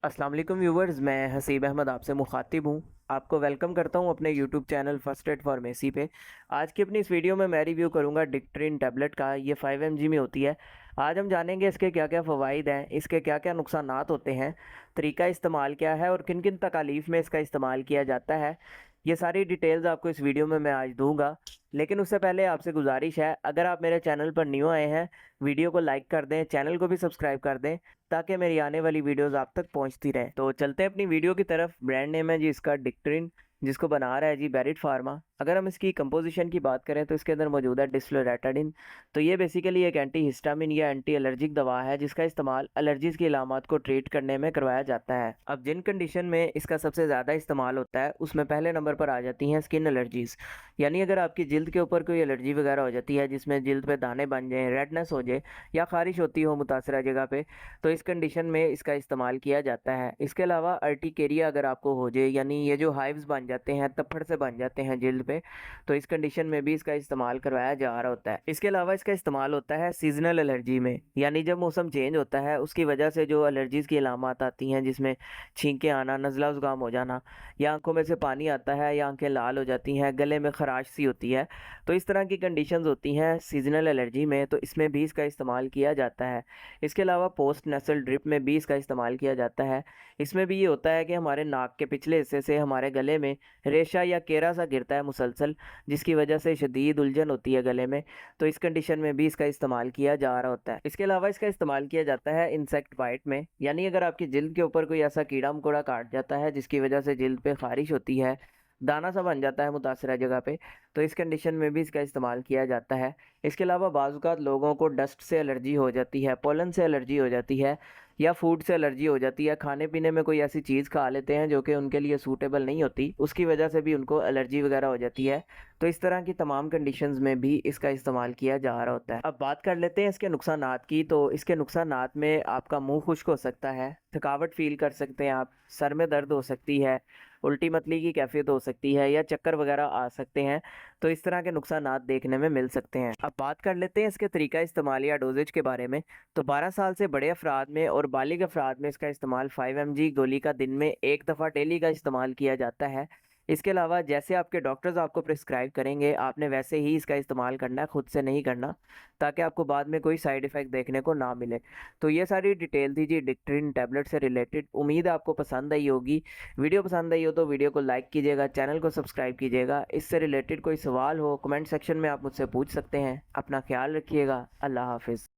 अस्सलाम वालेकुम व्यूवर्स, मैं हसीब अहमद आपसे मुखातिब हूँ। आपको वेलकम करता हूँ अपने YouTube channel first aid pharmacy पे। आज की अपनी इस वीडियो में मैं रिव्यू करूँगा डिक्ट्रिन टैबलेट का। ये 5 mg में होती है। आज हम जानेंगे इसके क्या क्या फ़वाइद हैं, इसके क्या क्या नुकसानात होते हैं, तरीका इस्तेमाल क्या है और किन किन तकालीफ में इसका इस्तेमाल किया जाता है। ये सारी डिटेल्स आपको इस वीडियो में मैं आज दूंगा। लेकिन उससे पहले आपसे गुजारिश है, अगर आप मेरे चैनल पर न्यू आए हैं, वीडियो को लाइक कर दें, चैनल को भी सब्सक्राइब कर दें ताकि मेरी आने वाली वीडियोस आप तक पहुंचती रहें। तो चलते हैं अपनी वीडियो की तरफ। ब्रांड नेम है जी इसका डिक्ट्रिन, जिसको बना रहा है जी बैरिट फार्मा। अगर हम इसकी कंपोजिशन की बात करें तो इसके अंदर मौजूद है डिस्फ्लोरेटाडिन। तो ये बेसिकली एक एंटी हिस्टामिन या एंटी एलर्जिक दवा है जिसका इस्तेमाल एलर्जीज की अलामात को ट्रीट करने में करवाया जाता है। अब जिन कंडीशन में इसका सबसे ज़्यादा इस्तेमाल होता है उसमें पहले नंबर पर आ जाती हैं स्किन एलर्जीज़। यानी अगर आपकी जिल्द के ऊपर कोई एलर्जी वगैरह हो जाती है, जिसमें जिल्द पे दाने बन जाएँ, रेडनेस हो जाए या ख़ारिश होती हो मुतासरा जगह पे, तो इस कंडीशन में इसका इस्तेमाल किया जाता है। इसके अलावा अर्टिकेरिया अगर आपको हो जाए, यानी ये जो हाइव्स बन जाते हैं, तप्पड़ से बन जाते हैं जिल्द पे, तो इस कंडीशन में भी इसका इस्तेमाल करवाया जा रहा होता है। इसके अलावा इसका इस्तेमाल होता है सीजनल एलर्जी में, यानी जब मौसम चेंज होता है उसकी वजह से जो एलर्जीज़ की अलामत आती हैं, जिसमें छींकें आना, नज़ला ज़ुकाम हो जाना, या आंखों में से पानी आता है, या आंखें लाल हो जाती हैं, गले में खराश सी होती है, तो इस तरह की कंडीशंस होती हैं सीजनल एलर्जी में, तो इसमें भी इसका इस्तेमाल किया जाता है। इसके अलावा पोस्ट नसल ड्रिप में भी इसका इस्तेमाल किया जाता है। इसमें भी ये होता है कि हमारे नाक के पिछले हिस्से से हमारे गले में रेशा या केरा सा गिरता है मुसलसल, जिसकी वजह से शदीद उलझन होती है गले में, तो इस कंडीशन में भी इसका इस्तेमाल किया जा रहा होता है। इसके अलावा इसका इस्तेमाल किया जाता है इंसेक्ट बाइट में, यानी अगर आपकी जिल्द के ऊपर कोई ऐसा कीड़ा मकोड़ा काट जाता है जिसकी वजह से जिल्द पे खारिश होती है, दाना सा बन जाता है मुतासरा जगह पे, तो इस कंडीशन में भी इसका इस्तेमाल किया जाता है। इसके अलावा बाज़ लोगों को डस्ट से एलर्जी हो जाती है, पोलन से एलर्जी हो जाती है, या फूड से एलर्जी हो जाती है, खाने पीने में कोई ऐसी चीज़ खा लेते हैं जो कि उनके लिए सूटेबल नहीं होती, उसकी वजह से भी उनको एलर्जी वगैरह हो जाती है। तो इस तरह की तमाम कंडीशंस में भी इसका इस्तेमाल किया जा रहा होता है। अब बात कर लेते हैं इसके नुकसानात की। तो इसके नुकसानात में आपका मुंह खुश्क हो सकता है, थकावट फील कर सकते हैं आप, सर में दर्द हो सकती है, उल्टी मतली की कैफियत हो सकती है, या चक्कर वगैरह आ सकते हैं। तो इस तरह के नुकसानात देखने में मिल सकते हैं। अब बात कर लेते हैं इसके तरीका इस्तेमाल या डोजेज के बारे में। तो 12 साल से बड़े अफराद में और बालिग अफराद में इसका इस्तेमाल 5 mg गोली का दिन में एक दफ़ा डेली का इस्तेमाल किया जाता है। इसके अलावा जैसे आपके डॉक्टर्स आपको प्रिस्क्राइब करेंगे, आपने वैसे ही इसका इस्तेमाल करना है, खुद से नहीं करना, ताकि आपको बाद में कोई साइड इफ़ेक्ट देखने को ना मिले। तो ये सारी डिटेल थी जी डिक्ट्रिन टैबलेट से रिलेटेड। उम्मीद है आपको पसंद आई होगी। वीडियो पसंद आई हो तो वीडियो को लाइक कीजिएगा, चैनल को सब्सक्राइब कीजिएगा। इससे रिलेटेड कोई सवाल हो कमेंट सेक्शन में आप मुझसे पूछ सकते हैं। अपना ख्याल रखिएगा। अल्लाह हाफिज़।